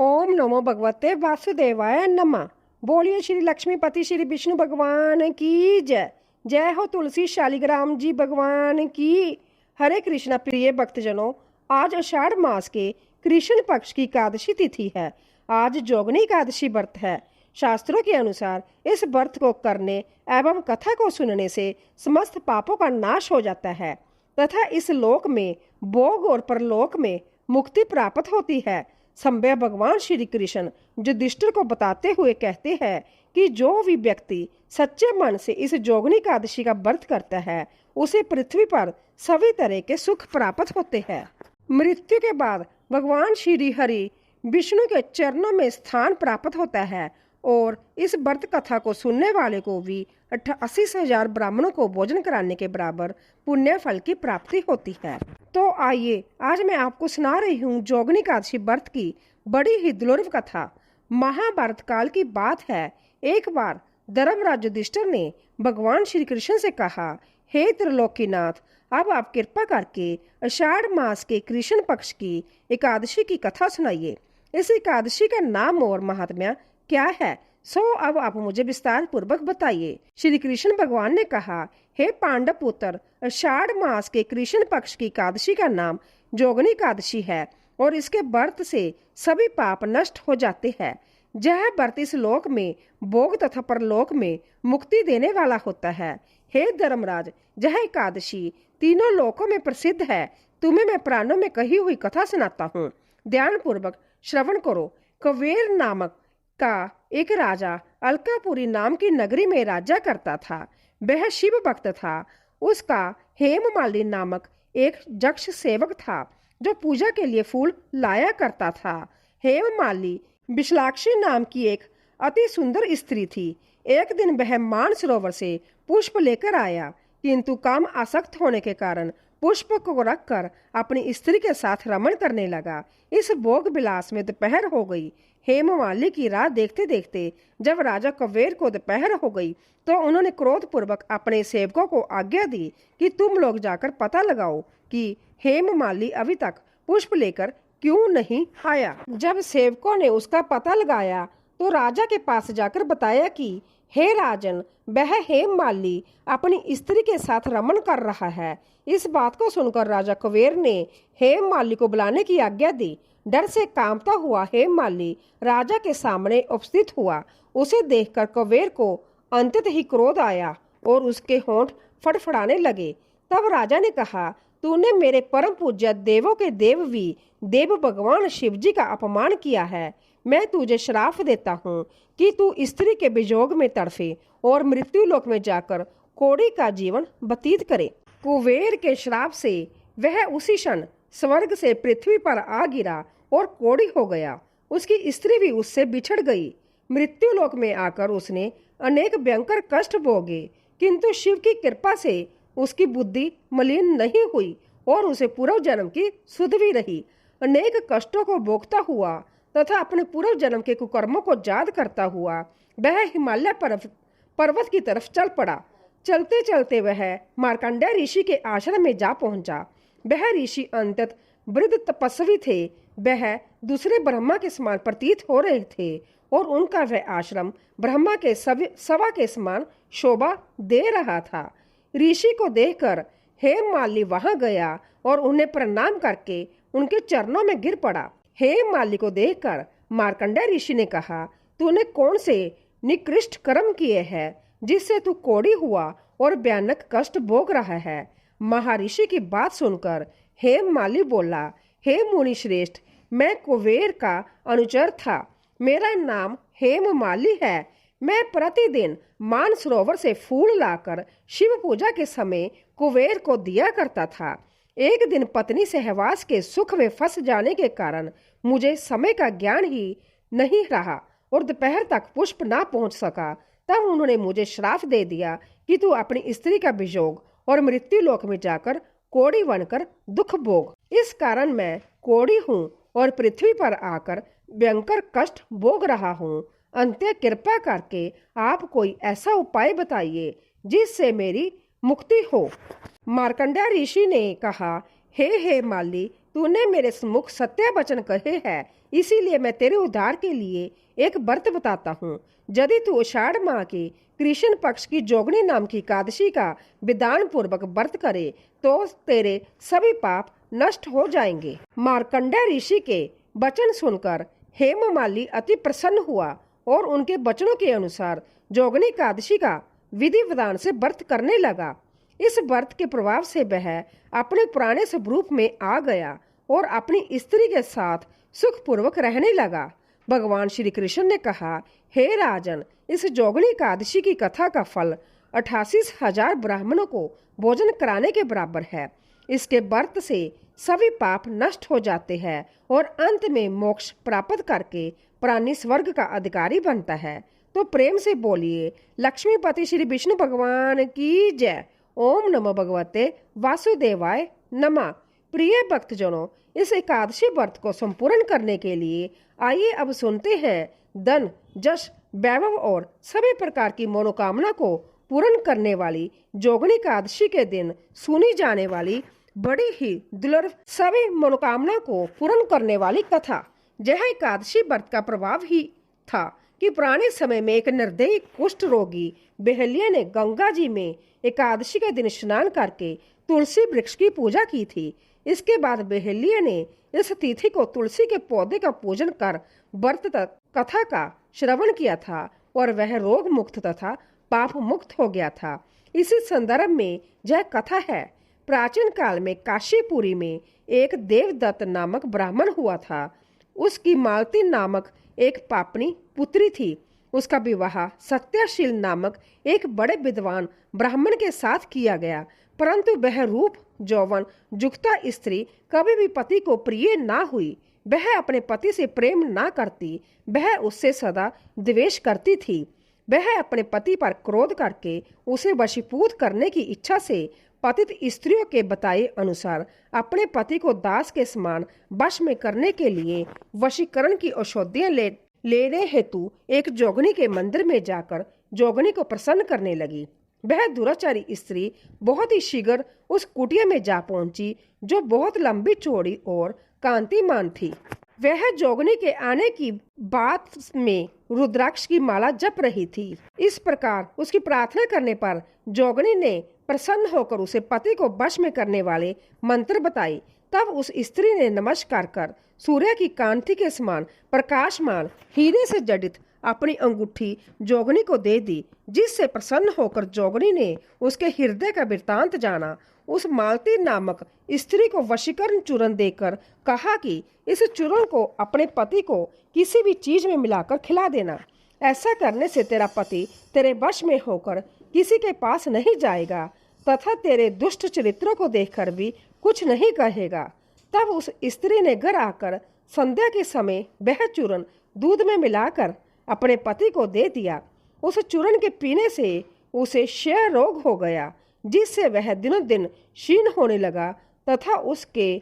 ओम नमो भगवते वासुदेवाय नमः। बोलिए श्री लक्ष्मीपति श्री विष्णु भगवान की जय। जय हो तुलसी शालिग्राम जी भगवान की। हरे कृष्णा प्रिय भक्तजनों, आज आषाढ़ मास के कृष्ण पक्ष की एकादशी तिथि है। आज जोगनी एकादशी व्रत है। शास्त्रों के अनुसार इस व्रत को करने एवं कथा को सुनने से समस्त पापों का नाश हो जाता है तथा इस लोक में भोग और परलोक में मुक्ति प्राप्त होती है। संभव भगवान श्री कृष्ण युधिष्ठिर को बताते हुए कहते हैं कि जो भी व्यक्ति सच्चे मन से इस जोगनी एकादशी का व्रत करता है उसे पृथ्वी पर सभी तरह के सुख प्राप्त होते हैं। मृत्यु के बाद भगवान श्री हरि विष्णु के चरणों में स्थान प्राप्त होता है और इस व्रत कथा को सुनने वाले को भी 88,000 ब्राह्मणों को भोजन कराने के बराबर पुण्य फल की प्राप्ति होती है। तो आइए आज मैं आपको सुना रही हूँ जोगनी एकादशी व्रत की बड़ी ही दुर्लभ कथा। महाभारत काल की बात है। एक बार धर्मराज युधिष्ठिर ने भगवान श्री कृष्ण से कहा, हे त्रिलोकीनाथ, अब आप कृपा करके आषाढ़ मास के कृष्ण पक्ष की एकादशी की कथा सुनाइए। इस एकादशी का नाम और महात्म्य क्या है, सो अब आप मुझे विस्तार पूर्वक बताइए। श्री कृष्ण भगवान ने कहा, हे पांडव पुत्र, आषाढ़ मास के कृष्ण पक्ष की एकादशी का नाम जोगनी एकादशी है और इसके व्रत से सभी पाप नष्ट हो जाते हैं। यह व्रत इस लोक में भोग तथा परलोक में मुक्ति देने वाला होता है। हे धर्मराज, यह एकादशी तीनों लोकों में प्रसिद्ध है। तुम्हें मैं प्राणों में कही हुई कथा सुनाता हूँ, ध्यान पूर्वक श्रवण करो। कुबेर नामक का एक राजा अलकापुरी नाम की नगरी में राज्य करता था। वह शिव भक्त था। उसका हेममाली नामक एक यक्ष सेवक था जो पूजा के लिए फूल लाया करता था। हेममाली विशालाक्षी नाम की एक अति सुंदर स्त्री थी। एक दिन वह मानसरोवर से पुष्प लेकर आया, किंतु काम आसक्त होने के कारण पुष्प को रखकर अपनी स्त्री के साथ रमण करने लगा। इस भोग विलास में दोपहर हो गई। हेममाली की राह देखते देखते जब राजा कुबेर को दोपहर हो गई तो उन्होंने क्रोध पूर्वक अपने सेवकों को आज्ञा दी कि तुम लोग जाकर पता लगाओ कि हेममाली अभी तक पुष्प लेकर क्यों नहीं आया। जब सेवकों ने उसका पता लगाया तो राजा के पास जाकर बताया कि हे राजन, वह हेममाली अपनी स्त्री के साथ रमण कर रहा है। इस बात को सुनकर राजा कुबेर ने हेममाली को बुलाने की आज्ञा दी। डर से कांपता हुआ हेममाली राजा के सामने उपस्थित हुआ। उसे देखकर कुबेर को अंततः ही क्रोध आया और उसके होंठ फड़फड़ाने लगे। तब राजा ने कहा, तूने मेरे परम पूज्य देवों के देव भी देव भगवान शिव जी का अपमान किया है। मैं तुझे श्राप देता हूँ कि तू स्त्री के वियोग में तड़फे और मृत्यु लोक में जाकर कोड़ी का जीवन व्यतीत करे। कुबेर के श्राप से वह उसी क्षण स्वर्ग से पृथ्वी पर आ गिरा और कोड़ी हो गया। उसकी स्त्री भी उससे बिछड़ गई। मृत्यु लोक में आकर उसने अनेक भयंकर कष्ट भोगे, किंतु शिव की कृपा से उसकी बुद्धि मलिन नहीं हुई और उसे पूर्व जन्म की सुध भी रही। अनेक कष्टों को भोगता हुआ तथा अपने पूर्व जन्म के कुकर्मों को याद करता हुआ वह हिमालय पर्वत की तरफ चल पड़ा। चलते चलते वह मार्कंडेय ऋषि के आश्रम में जा पहुंचा। वह ऋषि अंतत वृद्ध तपस्वी थे। वह दूसरे ब्रह्मा के समान प्रतीत हो रहे थे और उनका वह आश्रम ब्रह्मा के सभा के समान शोभा दे रहा था। ऋषि को देखकर हेममाली वहां गया और उन्हें प्रणाम करके उनके चरणों में गिर पड़ा। हेममाली को देखकर मार्कंडेय ऋषि ने कहा, तूने कौन से निकृष्ट कर्म किए हैं जिससे तू कोढ़ी हुआ और भयानक कष्ट भोग रहा है। महर्षि की बात सुनकर हेममाली बोला, हे मुनि श्रेष्ठ, मैं कुबेर का अनुचर था। मेरा नाम हेममाली है। मैं प्रतिदिन मानसरोवर से फूल लाकर शिव पूजा के समय कुबेर को दिया करता था। एक दिन पत्नी सहवास के सुख में फंस जाने के कारण मुझे समय का ज्ञान ही नहीं रहा और दोपहर तक पुष्प ना पहुंच सका। तब उन्होंने मुझे श्राप दे दिया कि तू अपनी स्त्री का वियोग और मृत्यु लोक में जाकर कोढ़ी बनकर दुख भोग। इस कारण मैं कोढ़ी हूँ और पृथ्वी पर आकर भयंकर कष्ट भोग रहा हूँ। अंत्य कृपा करके आप कोई ऐसा उपाय बताइए जिससे मेरी मुक्ति हो। मार्कंडेय ऋषि ने कहा, हे हेममाली, तूने मेरे सम्मुख सत्य वचन कहे हैं, इसीलिए मैं तेरे उद्धार के लिए एक व्रत बताता हूँ। यदि तू आषाढ़ माह के कृष्ण पक्ष की जोगनी नाम की एकादशी का विधान पूर्वक व्रत करे तो तेरे सभी पाप नष्ट हो जाएंगे। मार्कंडेय ऋषि के वचन सुनकर हेममाली अति प्रसन्न हुआ और उनके वचनों के अनुसार जोगनी एकादशी का विधि विधान से व्रत करने लगा। इस व्रत के प्रभाव से वह अपने पुराने स्वरूप में आ गया और अपनी स्त्री के साथ सुखपूर्वक रहने लगा। भगवान श्री कृष्ण ने कहा, हे राजन, इस जोगनी एकादशी की कथा का फल 88,000 ब्राह्मणों को भोजन कराने के बराबर है। इसके व्रत से सभी पाप नष्ट हो जाते हैं और अंत में मोक्ष प्राप्त करके प्राणी स्वर्ग का अधिकारी बनता है। तो प्रेम से बोलिए, लक्ष्मीपति श्री विष्णु भगवान की जय। ओम नमो भगवते वासुदेवाय नमः। प्रिय भक्तजनों, इस एकादशी व्रत को संपूर्ण करने के लिए आइए अब सुनते हैं धन, यश, वैभव और सभी प्रकार की मनोकामना को पूर्ण करने वाली जोगनी एकादशी के दिन सुनी जाने वाली बड़ी ही दुर्लभ सभी मनोकामना को पूर्ण करने वाली कथा। यह एकादशी व्रत का प्रभाव ही था कि पुराने समय में एक निर्दयी कुष्ठ रोगी बेहलिया ने गंगा जी में एकादशी के दिन स्नान करके तुलसी वृक्ष की पूजा की थी। इसके बाद बेहलिया ने इस तिथि को तुलसी के पौधे का पूजन कर व्रत कथा का श्रवण किया था और वह रोग मुक्त तथा पाप मुक्त हो गया था। इसी संदर्भ में यह कथा है। प्राचीन काल में काशीपुरी में एक देवदत्त नामक ब्राह्मण हुआ था। उसकी मालती नामक एक पापनी पुत्री थी। उसका विवाह सत्यशील नामक एक बड़े विद्वान ब्राह्मण के साथ किया गया, परंतु वह रूप यौवन युक्ता स्त्री कभी भी पति को प्रिय ना हुई। वह अपने पति से प्रेम ना करती, वह उससे सदा द्वेष करती थी। वह अपने पति पर क्रोध करके उसे वशीभूत करने की इच्छा से पतित स्त्रियों के बताए अनुसार अपने पति को दास के समान वश में करने के लिए वशीकरण की औषधियां लेने हेतु एक जोगनी के मंदिर में जाकर जोगनी को प्रसन्न करने लगी। वह दुराचारी स्त्री बहुत ही शीघ्र उस कुटिया में जा पहुंची, जो बहुत लंबी चौड़ी और कांतिमान थी। वह जोगनी के आने की बात में रुद्राक्ष की माला जप रही थी। इस प्रकार उसकी प्रार्थना करने पर जोगनी ने प्रसन्न होकर उसे पति को वश में करने वाले मंत्र बताए। तब उस स्त्री ने नमस्कार कर सूर्य की कांति के समान प्रकाशमान हीरे से जड़ित अपनी अंगूठी जोगनी को दे दी, जिससे प्रसन्न होकर जोगनी ने उसके हृदय का वृत्तांत जाना। उस मालती नामक स्त्री को वशीकरण चूर्ण देकर कहा कि इस चूर्ण को अपने पति को किसी भी चीज में मिलाकर खिला देना। ऐसा करने से तेरा पति तेरे वश में होकर किसी के पास नहीं जाएगा तथा तेरे दुष्ट चरित्रों को देखकर भी कुछ नहीं कहेगा। तब उस स्त्री ने घर आकर संध्या के समय वह चूर्ण दूध में मिलाकर अपने पति को दे दिया। उस चूर्ण के पीने से उसे क्षय रोग हो गया, जिससे वह दिनों दिन क्षीण होने लगा तथा उसके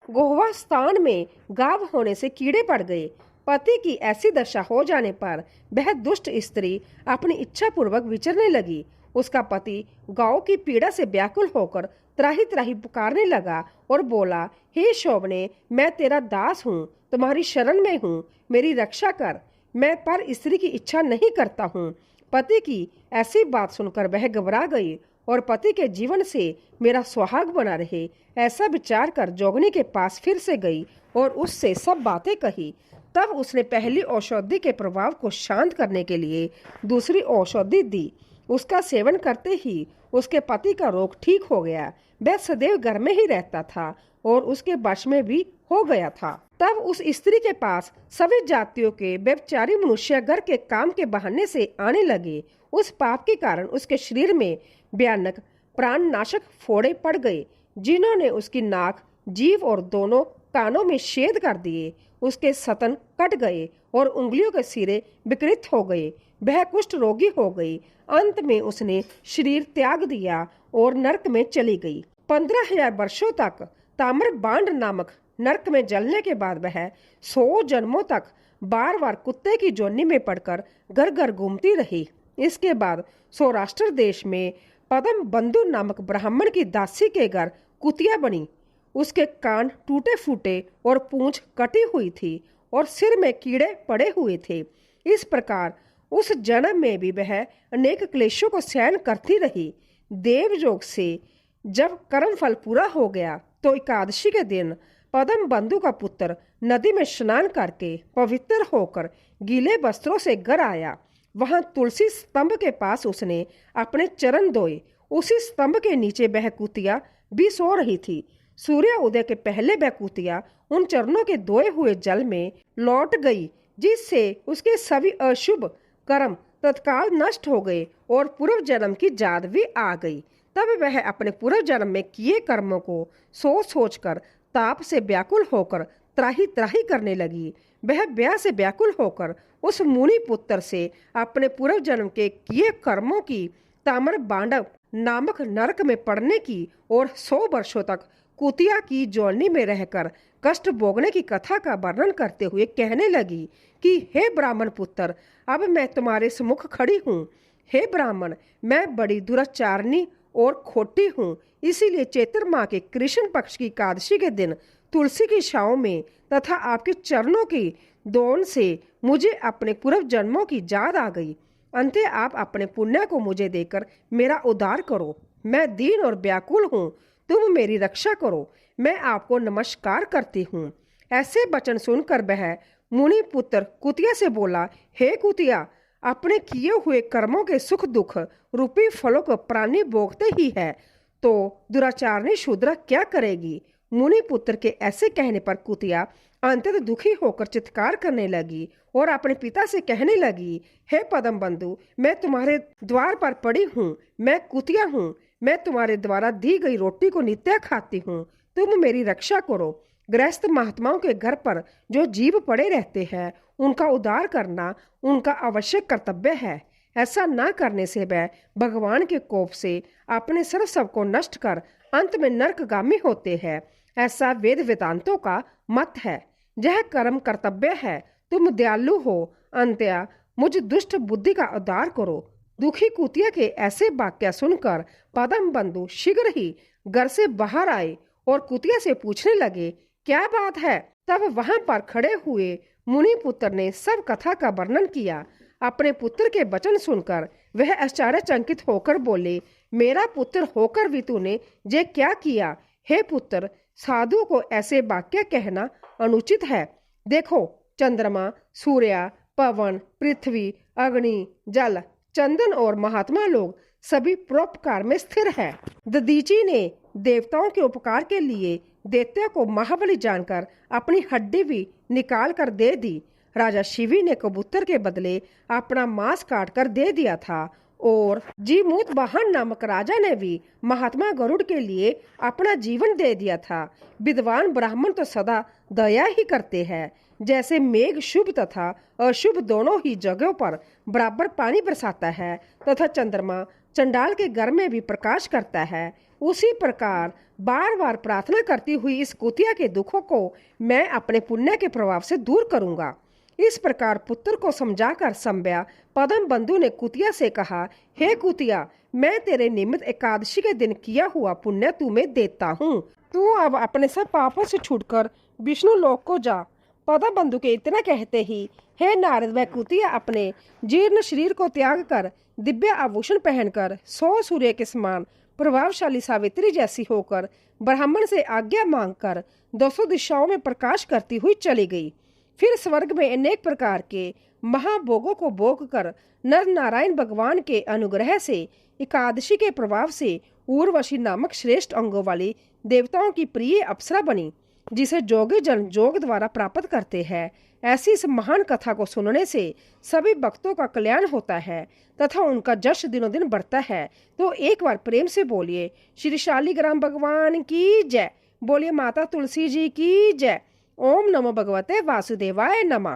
गोहवा स्थान में गाव होने से कीड़े पड़ गए। पति की ऐसी दशा हो जाने पर वह दुष्ट स्त्री अपनी इच्छा पूर्वक विचरने लगी। उसका पति गांव की पीड़ा से व्याकुल होकर त्राही त्राही पुकारने लगा और बोला, हे शोभने, मैं तेरा दास हूँ, तुम्हारी शरण में हूँ, मेरी रक्षा कर। मैं पर स्त्री की इच्छा नहीं करता हूँ। पति की ऐसी बात सुनकर वह घबरा गई और पति के जीवन से मेरा सुहाग बना रहे, ऐसा विचार कर जोगनी के पास फिर से गई और उससे सब बातें कही। तब उसने पहली औषधि के प्रभाव को शांत करने के लिए दूसरी औषधि दी। उसका सेवन करते ही उसके पति का रोग ठीक हो गया। वह सदैव घर में ही रहता था और उसके वश में भी हो गया था। तब उस स्त्री के पास सभी जातियों के व्यभिचारी मनुष्य घर के काम के बहाने से आने लगे। उस पाप के कारण उसके शरीर में भयानक प्राणनाशक फोड़े पड़ गए, जिन्होंने उसकी नाक, जीभ और दोनों कानों में छेद कर दिए। उसके स्तन कट गए और उंगलियों के सिरे विकृत हो गए। वह कुष्ठ रोगी हो गई। अंत में उसने शरीर त्याग दिया और नरक में चली गई। 15,000 वर्षों तक ताम्र बांड नामक नरक में जलने के बाद वह 100 जन्मों तक बार बार कुत्ते की जोनी में पड़कर घर घर घूमती रही। इसके बाद सौराष्ट्र देश में पद्म बंधु नामक ब्राह्मण की दासी के घर कुतिया बनी। उसके कान टूटे फूटे और पूंछ कटी हुई थी और सिर में कीड़े पड़े हुए थे। इस प्रकार उस जन्म में भी वह अनेक क्लेशों को सहन करती रही। देवयोग से जब कर्म फल पूरा हो गया तो एकादशी के दिन पद्म बंधु का पुत्र नदी में स्नान करके पवित्र होकर गीले वस्त्रों से घर आया। वहां तुलसी स्तंभ के पास उसने अपने चरण धोए। उसी स्तंभ के नीचे वह कुतिया भी सो रही थी। सूर्य उदय के पहले वह कुतिया उन चरणों के धोए हुए जल में लौट गई, जिससे उसके सभी अशुभ कर्म तत्काल नष्ट हो गए और पूर्व जन्म की याद भी आ गई। तब वह अपने पूर्व जन्म में किए कर्मों को सोच सोचकर ताप से व्याकुल होकर त्राही त्राही करने लगी। वह ब्याह से व्याकुल होकर उस मुनि पुत्र से अपने पूर्व जन्म के किए कर्मों की ताम्र बांडव नामक नरक में पड़ने की और 100 वर्षों तक कुतिया की जोलनी में रहकर कष्ट भोगने की कथा का वर्णन करते हुए कहने लगी कि हे ब्राह्मण पुत्र, अब मैं तुम्हारे सम्मुख खड़ी हूँ। हे ब्राह्मण, मैं बड़ी दुराचारणी और खोटी हूँ, इसीलिए चैत्र माह के कृष्ण पक्ष की एकादशी के दिन तुलसी की छांव में तथा आपके चरणों की दोन से मुझे अपने पूर्व जन्मों की याद आ गई। अंते आप अपने पुण्य को मुझे देकर मेरा उद्धार करो। मैं दीन और व्याकुल हूँ, तुम मेरी रक्षा करो। मैं आपको नमस्कार करती हूँ। ऐसे वचन सुनकर वह मुनि पुत्र कुतिया से बोला, हे कुतिया, अपने किए हुए कर्मों के सुख दुख रूपी फलों को प्राणी भोगते ही है, तो दुराचारणी शूद्र क्या करेगी। मुनि पुत्र के ऐसे कहने पर कुतिया अंततः दुखी होकर चित्कार करने लगी और अपने पिता से कहने लगी, हे पद्म बंधु, मैं तुम्हारे द्वार पर पड़ी हूँ। मैं कुतिया हूँ। मैं तुम्हारे द्वारा दी गई रोटी को नित्य खाती हूँ। तुम मेरी रक्षा करो। गृहस्थ महात्माओं के घर पर जो जीव पड़े रहते हैं, उनका उद्धार करना उनका आवश्यक कर्तव्य है। ऐसा न करने से वह भगवान के कोप से अपने सर्वस्व को नष्ट कर अंत में नरकगामी होते हैं। ऐसा वेद वेदांतों का मत है। यह कर्म कर्तव्य है। तुम दयालु हो, अंत्या मुझ दुष्ट बुद्धि का उद्धार करो। दुखी कुतिया के ऐसे वाक्य सुनकर पद्म बंधु शीघ्र ही घर से बाहर आए और कुतिया से पूछने लगे, क्या बात है। तब वहां पर खड़े हुए मुनि पुत्र ने सब कथा का वर्णन किया। अपने पुत्र के वचन सुनकर वह आश्चर्यचकित होकर बोले, मेरा पुत्र होकर भी तूने ये क्या किया। हे पुत्र, साधु को ऐसे वाक्य कहना अनुचित है। देखो, चंद्रमा, सूर्य, पवन, पृथ्वी, अग्नि, जल, चंदन और महात्मा लोग सभी परोपकार में स्थिर है। दधीची ने देवताओं के उपकार के लिए दैत्य को महाबली जानकर अपनी हड्डी भी निकाल कर दे दी। राजा शिवी ने कबूतर के बदले अपना मांस काट कर दे दिया था और जीमूत वाहन नामक राजा ने भी महात्मा गरुड़ के लिए अपना जीवन दे दिया था। विद्वान ब्राह्मण तो सदा दया ही करते हैं। जैसे मेघ शुभ तथा अशुभ दोनों ही जगहों पर बराबर पानी बरसाता है तथा चंद्रमा चंडाल के घर में भी प्रकाश करता है, उसी प्रकार बार बार प्रार्थना करती हुई इस कुतिया के दुखों को मैं अपने पुण्य के प्रभाव से दूर करूंगा। इस प्रकार पुत्र को समझाकर संभ्या पद्म बंधु ने कुतिया से कहा, हे कुतिया, मैं तेरे निमित्त एकादशी के दिन किया हुआ पुण्य तुम्हें देता हूँ। तू अब अपने सब पापों से छूटकर विष्णु लोक को जा। पद्म बंधु के इतना कहते ही हे नारद, वह कुतिया अपने जीर्ण शरीर को त्याग कर दिव्य आभूषण पहनकर 100 सूर्य के समान प्रभावशाली सावित्री जैसी होकर ब्राह्मण से आज्ञा मांगकर 200 दिशाओं में प्रकाश करती हुई चली गई। फिर स्वर्ग में अनेक प्रकार के महाभोगों को भोग कर नर नारायण भगवान के अनुग्रह से एकादशी के प्रभाव से उर्वशी नामक श्रेष्ठ अंगों वाली देवताओं की प्रिय अप्सरा बनी, जिसे जोगी जन जोग द्वारा प्राप्त करते हैं। ऐसी इस महान कथा को सुनने से सभी भक्तों का कल्याण होता है तथा उनका यश दिनों दिन बढ़ता है। तो एक बार प्रेम से बोलिए, श्री शालिग्राम भगवान की जय। बोलिए माता तुलसी जी की जय। ओम नमो भगवते वासुदेवाय नमः।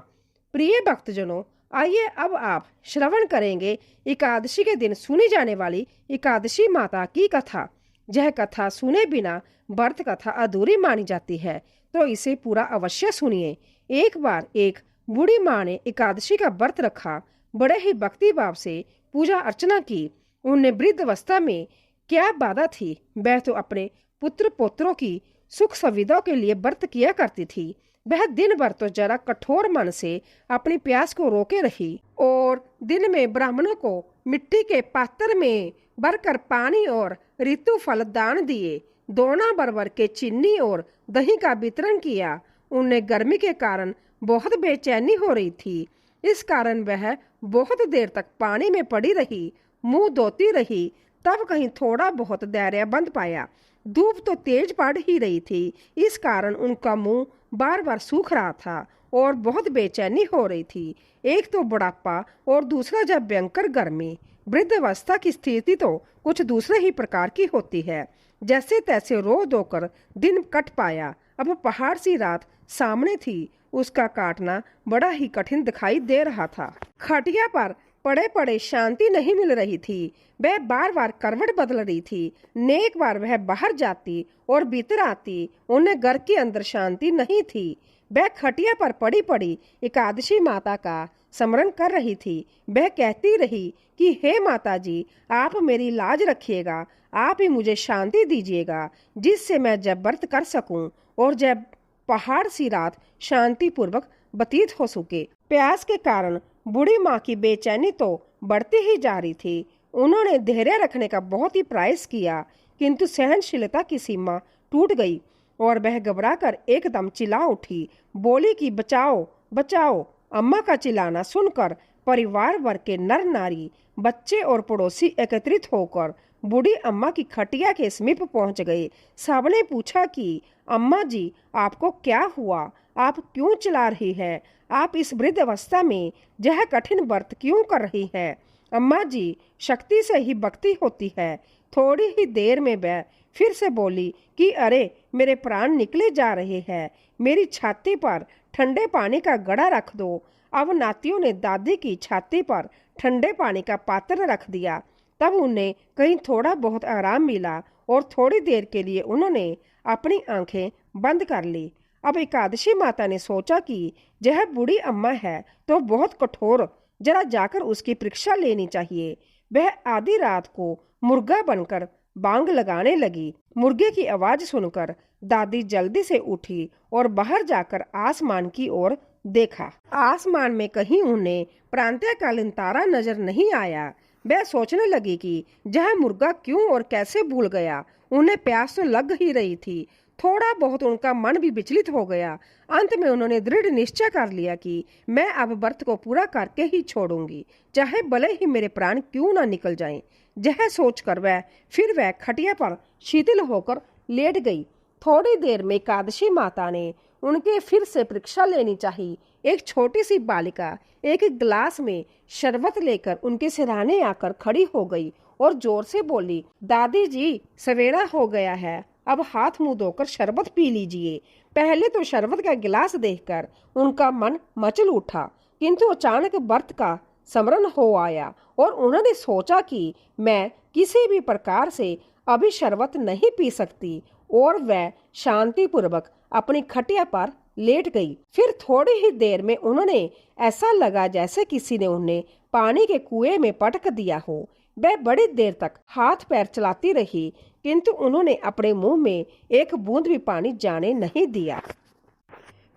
प्रिय भक्तजनों, आइए अब आप श्रवण करेंगे एकादशी के दिन सुनी जाने वाली एकादशी माता की कथा। यह कथा सुने बिना व्रत कथा अधूरी मानी जाती है, तो इसे पूरा अवश्य सुनिए। एक बार एक बूढ़ी माँ ने एकादशी का व्रत रखा। बड़े ही भक्ति भाव से पूजा अर्चना की। उन्हें वृद्ध अवस्था में क्या बाधा थी, वह तो अपने पुत्र पोत्रों की सुख सुविधाओं के लिए व्रत किया करती थी। वह दिन भर तो जरा कठोर मन से अपनी प्यास को रोके रही और दिन में ब्राह्मणों को मिट्टी के पात्र में भरकर पानी और ऋतु फल दान दिए। दोना बरबर के चीनी और दही का वितरण किया। उन्हें गर्मी के कारण बहुत बेचैनी हो रही थी। इस कारण वह बहुत देर तक पानी में पड़ी रही, मुंह धोती रही। तब कहीं थोड़ा बहुत धैर्य बंद पाया। धूप तो तेज पड़ ही रही थी, इस कारण उनका मुंह बार बार सूख रहा था और बहुत बेचैनी हो रही थी। एक तो बुढ़ापा और दूसरा जब भयंकर गर्मी। वृद्धावस्था की स्थिति तो कुछ दूसरे ही प्रकार की होती है। जैसे तैसे रो धोकर दिन कट पाया। अब पहाड़ सी रात सामने थी, उसका काटना बड़ा ही कठिन दिखाई दे रहा था। खटिया पर पड़े पड़े शांति नहीं मिल रही थी। वह बार बार करवट बदल रही थी। नेक बार वह बाहर जाती और भीतर आती, उन्हें घर के अंदर शांति नहीं थी। वह खटिया पर पड़ी पड़ी एकादशी माता का स्मरण कर रही थी। वह कहती रही कि हे माता जी, आप मेरी लाज रखिएगा, आप ही मुझे शांति दीजिएगा, जिससे मैं जब व्रत कर सकूं और जब पहाड़ सी रात शांति पूर्वक व्यतीत हो सके। प्यास के कारण बूढ़ी माँ की बेचैनी तो बढ़ती ही जा रही थी। उन्होंने धैर्य रखने का बहुत ही प्रयास किया, किंतु सहनशीलता की सीमा टूट गई और वह घबराकर एकदम चिल्ला उठी। बोली कि बचाओ बचाओ। अम्मा का चिल्लाना सुनकर परिवार वर्ग के नर नारी, बच्चे और पड़ोसी एकत्रित होकर बूढ़ी अम्मा की खटिया के समीप पहुंच गए। सबने पूछा कि अम्मा जी, आपको क्या हुआ? आप क्यों चिल्ला रही है? आप इस वृद्ध अवस्था में यह कठिन व्रत क्यों कर रही है? अम्मा जी, शक्ति से ही भक्ति होती है। थोड़ी ही देर में वह फिर से बोली कि अरे, मेरे प्राण निकले जा रहे हैं, मेरी छाती पर ठंडे पानी का घड़ा रख दो। अब नातियों ने दादी की छाती पर ठंडे पानी का पात्र रख दिया। तब उन्हें कहीं थोड़ा बहुत आराम मिला और थोड़ी देर के लिए उन्होंने अपनी आंखें बंद कर ली। अब एकादशी माता ने सोचा कि यह बूढ़ी अम्मा है तो बहुत कठोर, जरा जाकर उसकी परीक्षा लेनी चाहिए। वह आधी रात को मुर्गा बनकर बांग लगाने लगी। मुर्गे की आवाज सुनकर दादी जल्दी से उठी और बाहर जाकर आसमान की ओर देखा। आसमान में कहीं उन्हें प्रातःकालीन तारा नजर नहीं आया। वह सोचने लगी कि यह मुर्गा क्यों और कैसे भूल गया। उन्हें प्यास तो लग ही रही थी। थोड़ा बहुत उनका मन भी विचलित हो गया। अंत में उन्होंने दृढ़ निश्चय कर लिया कि मैं अब व्रत को पूरा करके ही छोड़ूंगी, चाहे भले ही मेरे प्राण क्यों ना निकल जाएं। यह सोचकर वह खटिया पर शिथिल होकर लेट गई। थोड़ी देर में एकादशी माता ने उनके फिर से परीक्षा लेनी चाहिए। एक छोटी सी बालिका एक गिलास में शरबत लेकर उनके सिरहाने आकर खड़ी हो गई और जोर से बोली, दादी जी, सवेरा हो गया है, अब हाथ मुंह धोकर शरबत पी लीजिए। पहले तो शरबत का गिलास देखकर उनका मन मचल उठा, किंतु अचानक व्रत का स्मरण हो आया और उन्होंने सोचा कि मैं किसी भी प्रकार से अभी शरबत नहीं पी सकती और वह शांतिपूर्वक अपनी खटिया पर लेट गई। फिर थोड़ी ही देर में उन्होंने ऐसा लगा जैसे किसी ने उन्हें पानी के कुएं में पटक दिया हो। वह बड़ी देर तक हाथ पैर चलाती रही, किंतु उन्होंने अपने मुंह में एक बूंद भी पानी जाने नहीं दिया।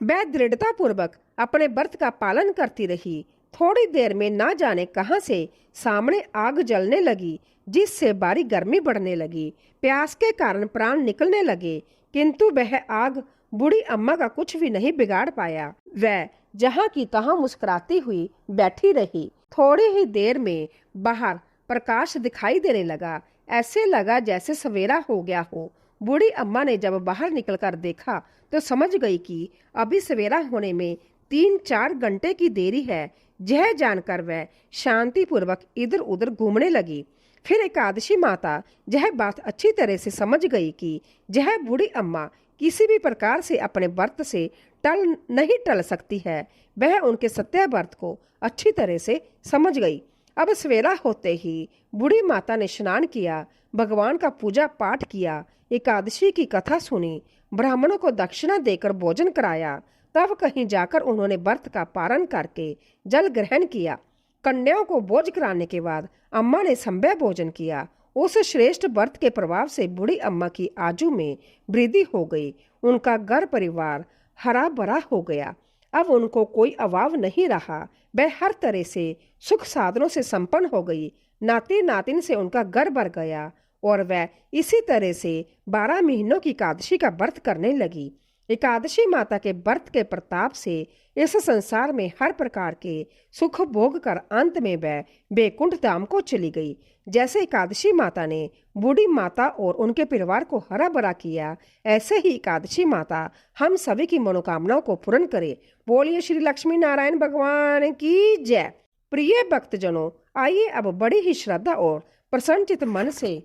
वह दृढ़ता पूर्वक अपने व्रत का पालन करती रही। थोड़ी देर में ना जाने कहां से सामने आग जलने लगी, जिससे बारी गर्मी बढ़ने लगी। प्यास के कारण प्राण निकलने लगे, किंतु वह आग बूढ़ी अम्मा का कुछ भी नहीं बिगाड़ पाया। वह जहां की तहां मुस्कुराती हुई बैठी रही। थोड़ी ही देर में बाहर प्रकाश दिखाई देने लगा। ऐसे लगा जैसे सवेरा हो गया हो। बूढ़ी अम्मा ने जब बाहर निकलकर देखा तो समझ गई कि अभी सवेरा होने में 3-4 घंटे की देरी है। यह जानकर वह शांतिपूर्वक इधर उधर घूमने लगी। फिर एकादशी माता यह बात अच्छी तरह से समझ गई कि यह बूढ़ी अम्मा किसी भी प्रकार से अपने व्रत से नहीं टल सकती है। वह उनके सत्य व्रत को अच्छी तरह से समझ गई। अब सवेरा होते ही बूढ़ी माता ने स्नान किया, भगवान का पूजा पाठ किया, एकादशी की कथा सुनी, ब्राह्मणों को दक्षिणा देकर भोजन कराया। तब कहीं जाकर उन्होंने व्रत का पारण करके जल ग्रहण किया। कन्याओं को भोज कराने के बाद अम्मा ने संध्या भोजन किया उस श्रेष्ठ व्रत के प्रभाव से बूढ़ी अम्मा की आयु में वृद्धि हो गई। उनका घर परिवार हरा भरा हो गया। अब उनको कोई अभाव नहीं रहा। वह हर तरह से सुख साधनों से संपन्न हो गई। नाती नातिन से उनका घर भर गया और वह इसी तरह से 12 महीनों की एकादशी का व्रत करने लगी। एकादशी माता के व्रत के प्रताप से इस संसार में हर प्रकार के सुख भोग कर अंत में वह बैकुंठ धाम को चली गई। जैसे एकादशी माता ने बूढ़ी माता और उनके परिवार को हरा भरा किया, ऐसे ही एकादशी माता हम सभी की मनोकामनाओं को पूर्ण करे। बोलिए श्री लक्ष्मी नारायण भगवान की जय। प्रिय भक्तजनों, आइए अब बड़ी ही श्रद्धा और प्रसन्नचित मन से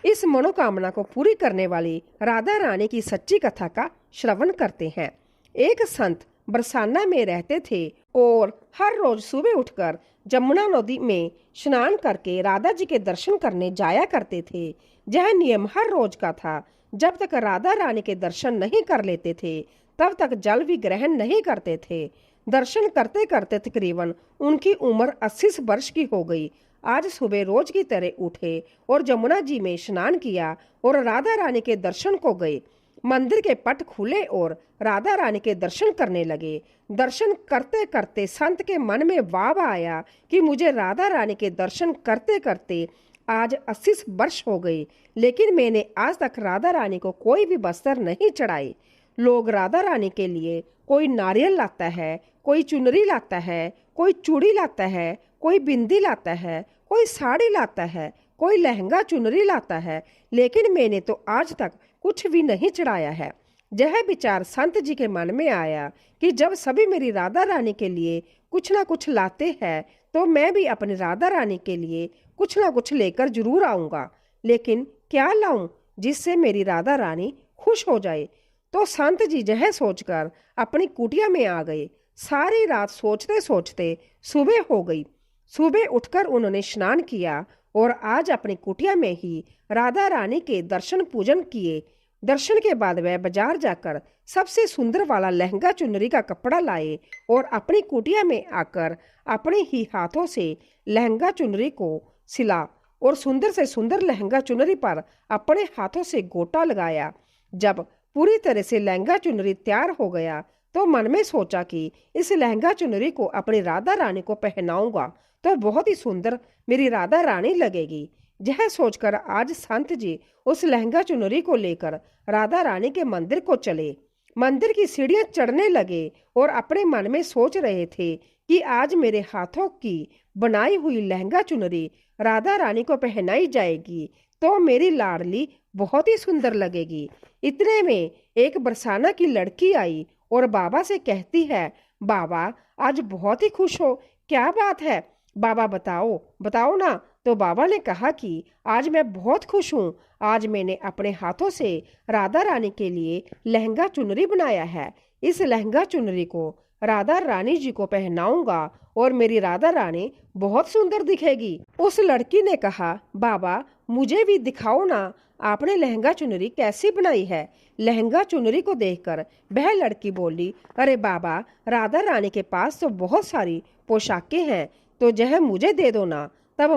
इस मनोकामना को पूरी करने वाली राधा रानी की सच्ची कथा का श्रवण करते हैं। एक संत बरसाना में रहते थे और हर रोज सुबह उठकर जमुना नदी में स्नान करके राधा जी के दर्शन करने जाया करते थे। यह नियम हर रोज का था। जब तक राधा रानी के दर्शन नहीं कर लेते थे तब तक जल भी ग्रहण नहीं करते थे। दर्शन करते करते तकरीबन उनकी उम्र 80 वर्ष की हो गई। आज सुबह रोज की तरह उठे और जमुना जी में स्नान किया और राधा रानी के दर्शन को गए। मंदिर के पट खुले और राधा रानी के दर्शन करने लगे। दर्शन करते करते संत के मन में भाव आया कि मुझे राधा रानी के दर्शन करते करते आज 80 वर्ष हो गए, लेकिन मैंने आज तक राधा रानी को कोई भी वस्त्र नहीं चढ़ाए। लोग राधा रानी के लिए कोई नारियल लाता है, कोई चुनरी लाता है, कोई चूड़ी लाता है, कोई बिंदी लाता है, कोई साड़ी लाता है, कोई लहंगा चुनरी लाता है, लेकिन मैंने तो आज तक कुछ भी नहीं चढ़ाया है। यह विचार संत जी के मन में आया कि जब सभी मेरी राधा रानी के लिए कुछ ना कुछ लाते हैं तो मैं भी अपनी राधा रानी के लिए कुछ ना कुछ लेकर जरूर आऊंगा, लेकिन क्या लाऊं जिससे मेरी राधा रानी खुश हो जाए। तो संत जी यह सोचकर अपनी कुटिया में आ गए। सारी रात सोचते सोचते सुबह हो गई। सुबह उठकर उन्होंने स्नान किया और आज अपनी कुटिया में ही राधा रानी के दर्शन पूजन किए। दर्शन के बाद वह बाजार जाकर सबसे सुंदर वाला लहंगा चुनरी का कपड़ा लाए और अपनी कुटिया में आकर अपने ही हाथों से लहंगा चुनरी को सिला और सुंदर से सुंदर लहंगा चुनरी पर अपने हाथों से गोटा लगाया। जब पूरी तरह से लहंगा चुनरी तैयार हो गया तो मन में सोचा कि इस लहंगा चुनरी को अपनी राधा रानी को पहनाऊंगा तो बहुत ही सुंदर मेरी राधा रानी लगेगी। यह सोचकर आज संत जी उस लहंगा चुनरी को लेकर राधा रानी के मंदिर को चले। मंदिर की सीढ़ियां चढ़ने लगे और अपने मन में सोच रहे थे कि आज मेरे हाथों की बनाई हुई लहंगा चुनरी राधा रानी को पहनाई जाएगी तो मेरी लाडली बहुत ही सुंदर लगेगी। इतने में एक बरसाना की लड़की आई और बाबा से कहती है, बाबा आज बहुत ही खुश हो, क्या बात है बाबा, बताओ बताओ ना। तो बाबा ने कहा कि आज मैं बहुत खुश हूँ। आज मैंने अपने हाथों से राधा रानी के लिए लहंगा चुनरी बनाया है। इस लहंगा चुनरी को राधा रानी जी को पहनाऊंगा और मेरी राधा रानी बहुत सुंदर दिखेगी। उस लड़की ने कहा, बाबा मुझे भी दिखाओ ना, आपने लहंगा चुनरी कैसी बनाई है। लहंगा चुनरी को देखकर वह लड़की बोली, अरे बाबा राधा रानी के पास तो बहुत सारी पोशाकें हैं, तो यह मुझे दे दो ना। तब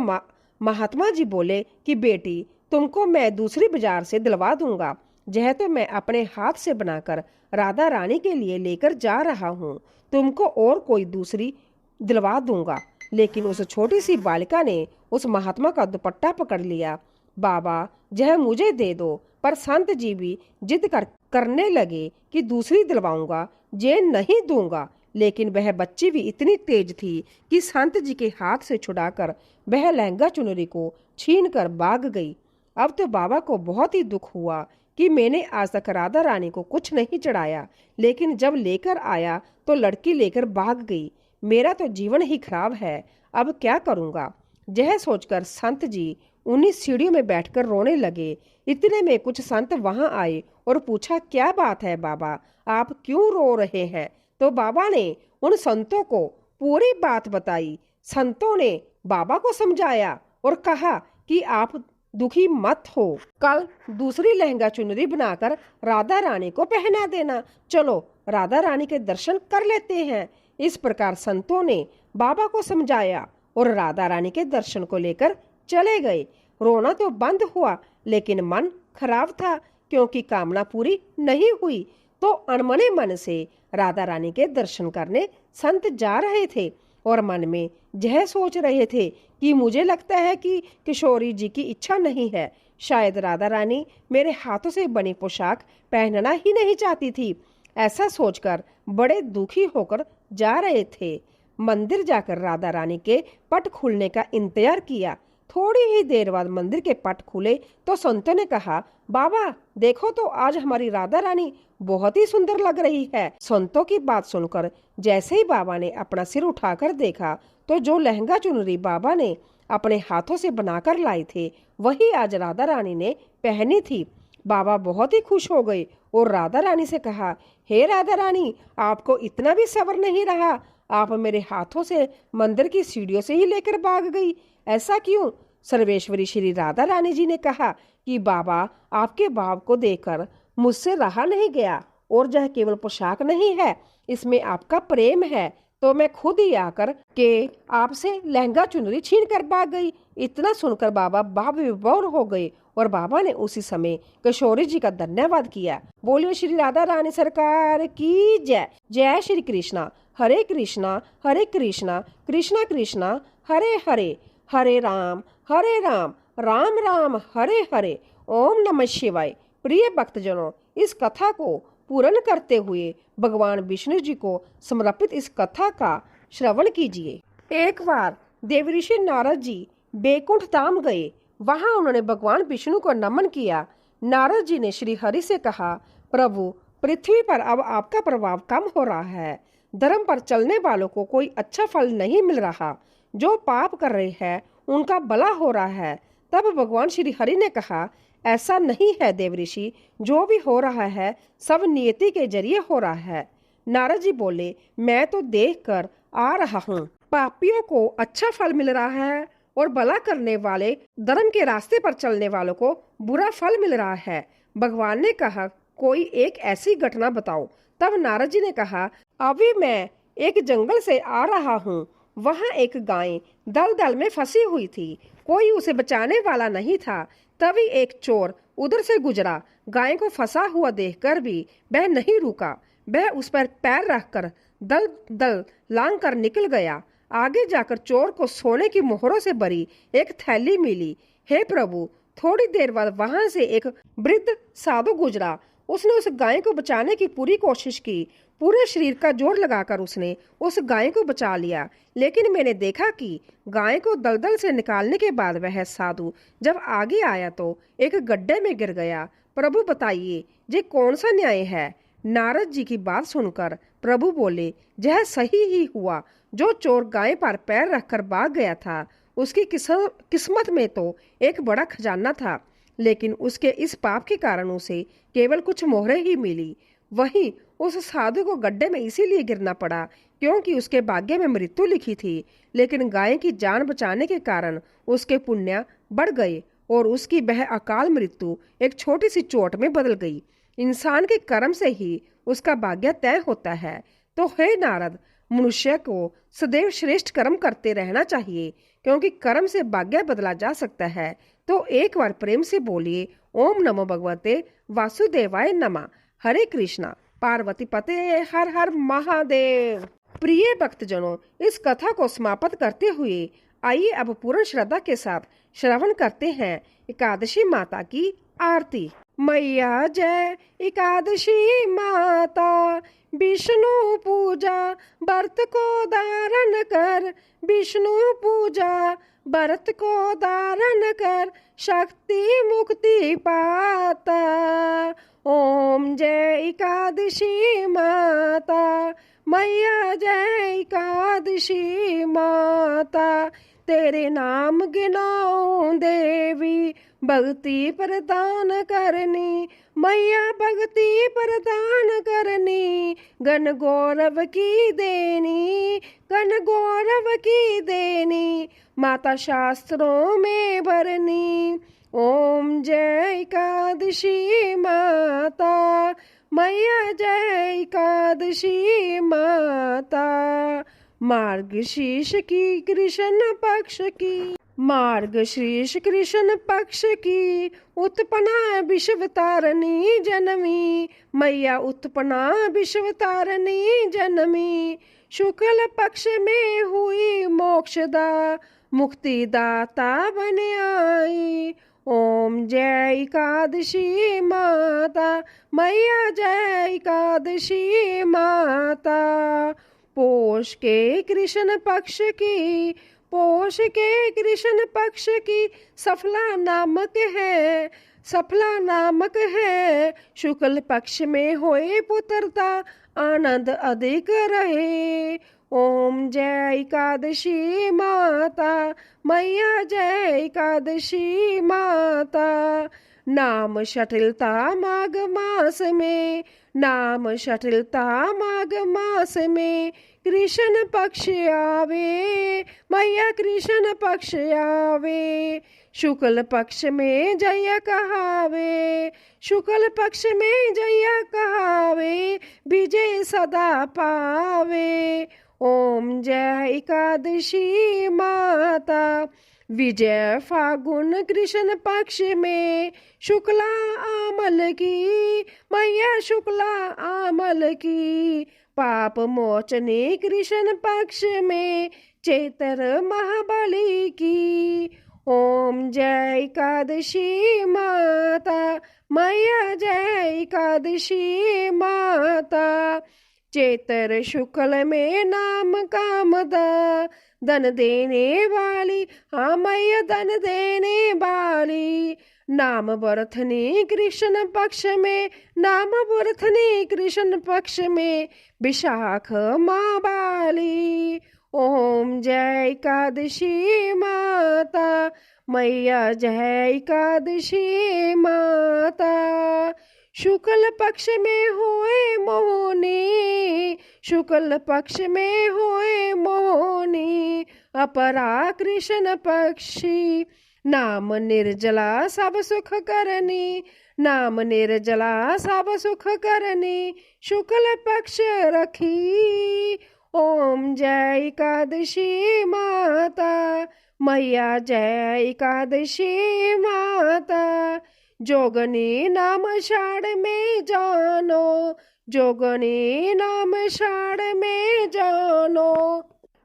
महात्मा जी बोले कि बेटी तुमको मैं दूसरी बाजार से दिलवा दूंगा। यह तो मैं अपने हाथ से बनाकर राधा रानी के लिए लेकर जा रहा हूँ, तुमको और कोई दूसरी दिलवा दूंगा। लेकिन उस छोटी सी बालिका ने उस महात्मा का दुपट्टा पकड़ लिया। बाबा यह मुझे दे दो। पर संत जी भी जिद करने लगे कि दूसरी दिलवाऊंगा, ये नहीं दूंगा। लेकिन वह बच्ची भी इतनी तेज थी कि संत जी के हाथ से छुड़ाकर वह लहंगा चुनरी को छीन कर भाग गई। अब तो बाबा को बहुत ही दुख हुआ कि मैंने आज तक राधा रानी को कुछ नहीं चढ़ाया, लेकिन जब लेकर आया तो लड़की लेकर भाग गई। मेरा तो जीवन ही खराब है, अब क्या करूँगा। यह सोचकर संत जी उन्हीं सीढ़ियों में बैठकर रोने लगे। इतने में कुछ संत वहां आए और पूछा, क्या बात है बाबा, आप क्यों रो रहे हैं। तो बाबा ने उन संतों को पूरी बात बताई। संतों ने बाबा को समझाया और कहा कि आप दुखी मत हो, कल दूसरी लहंगा चुनरी बनाकर राधा रानी को पहना देना। चलो राधा रानी के दर्शन कर लेते हैं। इस प्रकार संतों ने बाबा को समझाया और राधा रानी के दर्शन को लेकर चले गए। रोना तो बंद हुआ, लेकिन मन खराब था क्योंकि कामना पूरी नहीं हुई। तो अनमने मन से राधा रानी के दर्शन करने संत जा रहे थे और मन में यह सोच रहे थे कि मुझे लगता है कि किशोरी जी की इच्छा नहीं है, शायद राधा रानी मेरे हाथों से बनी पोशाक पहनना ही नहीं चाहती थी। ऐसा सोचकर बड़े दुखी होकर जा रहे थे। मंदिर जाकर राधा रानी के पट खुलने का इंतजार किया। थोड़ी ही देर बाद मंदिर के पट खुले तो संतों ने कहा, बाबा देखो तो आज हमारी राधा रानी बहुत ही सुंदर लग रही है। संतों की बात सुनकर जैसे ही बाबा ने अपना सिर उठाकर देखा तो जो लहंगा चुनरी बाबा ने अपने हाथों से बनाकर लाए थे वही आज राधा रानी ने पहनी थी। बाबा बहुत ही खुश हो गए और राधा रानी से कहा, हे राधा रानी, आपको इतना भी सब्र नहीं रहा? आप मेरे हाथों से मंदिर की सीढ़ियों से ही लेकर भाग गई, ऐसा क्यों? सर्वेश्वरी श्री राधा रानी जी ने कहा कि बाबा, आपके भाव को देखकर मुझसे रहा नहीं गया और यह केवल पोशाक नहीं है, इसमें आपका प्रेम है, तो मैं खुद ही आकर के आपसे लहंगा चुनरी छीन कर भाग गई। इतना सुनकर बाबा भाव विभोर हो गए और बाबा ने उसी समय किशोरी जी का धन्यवाद किया। बोलिए श्री राधा रानी सरकार की जय। जय श्री कृष्णा। हरे कृष्णा कृष्णा कृष्णा हरे हरे, हरे राम राम राम हरे हरे। ओम नमः शिवाय। प्रिय भक्तजनों, इस कथा को पूर्ण करते हुए भगवान विष्णु जी को समर्पित इस कथा का श्रवण कीजिए। एक बार देवऋषि नारद जी बैकुंठ धाम गए। वहां उन्होंने भगवान विष्णु को नमन किया। नारद जी ने श्री हरि से कहा, प्रभु, पृथ्वी पर अब आपका प्रभाव कम हो रहा है। धर्म पर चलने वालों को कोई अच्छा फल नहीं मिल रहा, जो पाप कर रहे हैं उनका भला हो रहा है। तब भगवान श्री हरि ने कहा, ऐसा नहीं है देवऋषि, जो भी हो रहा है सब नियति के जरिए हो रहा है। नारद जी बोले, मैं तो देख कर आ रहा हूँ, पापियों को अच्छा फल मिल रहा है और भला करने वाले धर्म के रास्ते पर चलने वालों को बुरा फल मिल रहा है। भगवान ने कहा, कोई एक ऐसी घटना बताओ। तब नारद जी ने कहा, अभी मैं एक जंगल से आ रहा हूँ। वहाँ एक गाय दलदल में फंसी हुई थी, कोई उसे बचाने वाला नहीं था। तभी एक चोर उधर से गुजरा। गाय को फंसा हुआ देखकर भी वह नहीं रुका। वह उस पर पैर रखकर दल दल लांग कर निकल गया। आगे जाकर चोर को सोने की मोहरों से भरी एक थैली मिली। हे प्रभु, थोड़ी देर बाद वहां से एक वृद्ध साधु गुजरा। उसने उस गाय को बचाने की पूरी कोशिश की। पूरे शरीर का जोर लगाकर उसने उस गाय को बचा लिया। लेकिन मैंने देखा कि गाय को दलदल से निकालने के बाद वह साधु जब आगे आया तो एक गड्ढे में गिर गया। प्रभु बताइए, ये कौन सा न्याय है? नारद जी की बात सुनकर प्रभु बोले, यह सही ही हुआ। जो चोर गाय पर पैर रखकर भाग गया था, उसकी किस्मत में तो एक बड़ा खजाना था, लेकिन उसके इस पाप के कारण उसे केवल कुछ मोहरें ही मिली। वहीं उस साधु को गड्ढे में इसीलिए गिरना पड़ा क्योंकि उसके भाग्य में मृत्यु लिखी थी। लेकिन गाय की जान बचाने के कारण उसके पुण्य बढ़ गए और उसकी वह अकाल मृत्यु एक छोटी सी चोट में बदल गई। इंसान के कर्म से ही उसका भाग्य तय होता है। तो हे नारद, मनुष्य को सदैव श्रेष्ठ कर्म करते रहना चाहिए, क्योंकि कर्म से भाग्य बदला जा सकता है। तो एक बार प्रेम से बोलिए, ओम नमो भगवते वासुदेवाय नमः। हरे कृष्णा। पार्वती पते हर हर महादेव। प्रिय भक्तजनों, इस कथा को समाप्त करते हुए आइए अब पूर्ण श्रद्धा के साथ श्रवण करते हैं एकादशी माता की आरती। मैया जय एकादशी माता, विष्णु पूजा व्रत को धारण कर, विष्णु पूजा व्रत को धारण कर, शक्ति मुक्ति पाता। ओम जय एकादशी माता, मैया जय एकादशी माता। तेरे नाम गिनाऊं देवी, भक्ति प्रदान करनी, मैया भक्ति प्रदान करनी, गण गौरव की देनी, गण गौरव की देनी, माता शास्त्रों में भरनी। ओम जय एकादशी माता, मैया जय एकादशी माता। मार्गशीर्ष की कृष्ण पक्ष की मार्ग शीर्ष कृष्ण पक्ष की उत्पन्ना विश्व तारणी जनमी, मैया उत्पन्ना विश्व तारणी जनमी। शुक्ल पक्ष में हुई मोक्षदा, मुक्तिदाता बन आई। ओम जय एकादशी माता, मैया जय एकादशी माता। पोष के कृष्ण पक्ष की, पोष के कृष्ण पक्ष की सफला नामक है, सफला नामक है। शुक्ल पक्ष में होए पुत्रता, आनंद अधिक रहे। ओम जय एकादशी माता, मैया जय एकादशी माता। नाम शटिलता माघ मास में, नाम शटिलता माघ मास में। कृष्ण पक्ष आवे, मैया कृष्ण पक्ष आवे। शुक्ल पक्ष में जय कहावे, शुक्ल पक्ष में जय कहावे। विजय सदा पावे। ओम जय एकादशी माता। विजय फागुन कृष्ण पक्ष में, शुक्ला आमल की, मैया शुक्ला आमल की। पाप मोचने कृष्ण पक्ष में, चैत्र महाबली की। ओम जय एकादशी माता, मैया जय एकादशी माता। चैत्र शुक्ल में नाम कामदा, धन देने वाली, हाँ मैया धन देने वाली। नाम बरथनी कृष्ण पक्ष में, नाम बरथनी कृष्ण पक्ष में। विशाख माँ बाली। ओम जय एकादशी माता, मैया जय एकादशी माता। शुक्ल पक्ष में होए मोहनी, शुक्ल पक्ष में होए मोहनी। अपरा कृष्ण पक्षी, नाम निर्जला सब सुख करनी, नाम निर्जला सब सुख करनी। शुक्ल पक्ष रखी। ओम जय एकादशी माता, मैया जय एकादशी माता। जोगनी नाम शाड़ में जानो, जोगनी नाम शाड़ में जानो।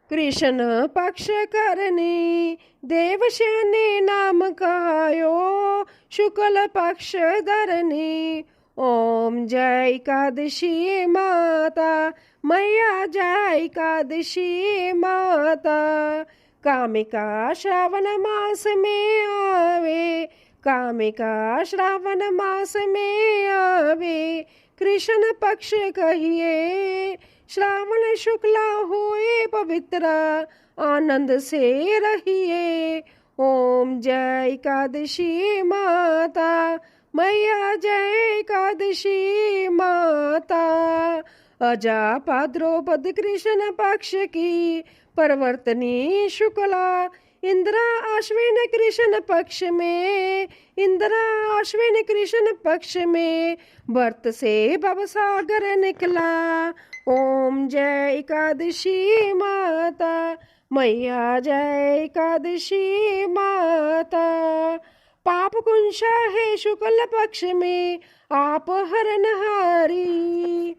कृष्ण पक्ष करनी, देवशनी नाम कहायो। शुक्ल पक्ष धरनी। ओम जय एकादशी माता, मैया जय एकादशी माता। कामिका श्रावण मास में आवे, कामिका श्रावण मास में आवे। कृष्ण पक्ष कहिए, श्रावण शुक्ला होए पवित्र, आनंद से रहिए। ओम जय एकादशी माता, मैया जय एकादशी माता। अजा भाद्रोपद कृष्ण पक्ष की परवर्तनी शुक्ला। इंद्रा अश्विन कृष्ण पक्ष में, इंद्रा अश्विन कृष्ण पक्ष में। व्रत से भवसागर निकला। ओम जय एकादशी माता, मैया जय एकादशी माता। पाप कुंशा है शुक्ल पक्ष में, आप हरनहारी,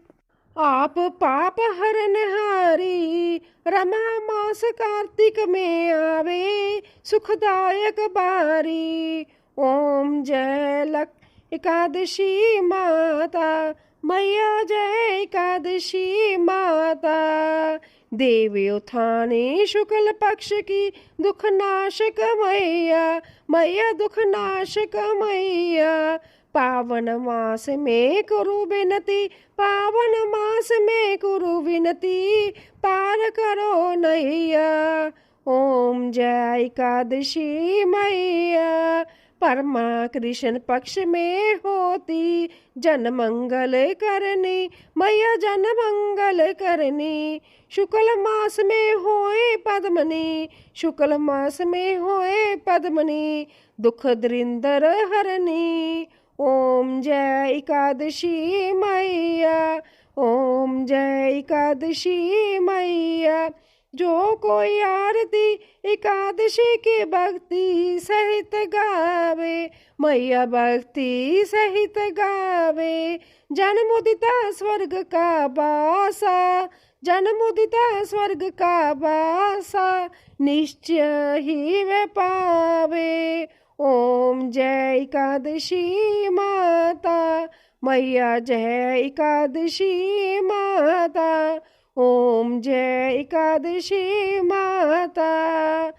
आप पाप हरनहारी। रमा मास कार्तिक में आवे, सुखदायक बारी। ओम जय एकादशी माता, मैया जय एकादशी माता। देवी उत्थानी शुक्ल पक्ष की, दुख नाशक मैया, मैया दुख नाशक मैया। पावन मास में कुरु विनती, पावन मास में कुरु विनती। पार करो नैया। ओम जय एकादशी मैया। परमा कृष्ण पक्ष में होती, जन मंगल करनी, मैया जन मंगल करनी। शुक्ल मास में होए पद्मनी, शुक्ल मास में होए पद्मनी। दुख दरिंदर हरनी। ओम जय एकादशी मैया, ओम जय एकादशी मैया। जो कोई आरती एकादशी की भक्ति सहित गावे, मैया भक्ति सहित गावे। जन्म उदिता स्वर्ग का बासा, जन्म उदिता स्वर्ग का बासा, निश्चय ही वे पावे। ओम जय एकादशी माता, मैया जय एकादशी माता। ओम जय एकादशी माता।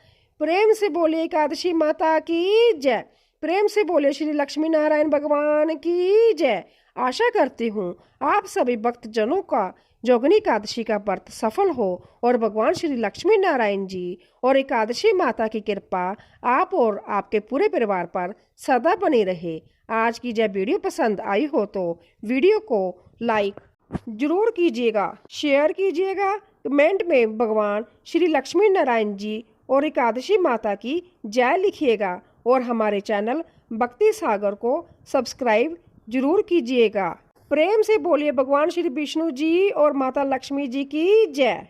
प्रेम से बोले एकादशी माता की जय। प्रेम से बोले श्री लक्ष्मी नारायण भगवान की जय। आशा करती हूँ आप सभी भक्त जनों का जोगनी एकादशी का व्रत सफल हो और भगवान श्री लक्ष्मी नारायण जी और एकादशी माता की कृपा आप और आपके पूरे परिवार पर सदा बनी रहे। आज की जब वीडियो पसंद आई हो तो वीडियो को लाइक जरूर कीजिएगा, शेयर कीजिएगा, कमेंट में भगवान श्री लक्ष्मी नारायण जी और एकादशी माता की जय लिखिएगा और हमारे चैनल भक्ति सागर को सब्सक्राइब जरूर कीजिएगा। प्रेम से बोलिए भगवान श्री विष्णु जी और माता लक्ष्मी जी की जय।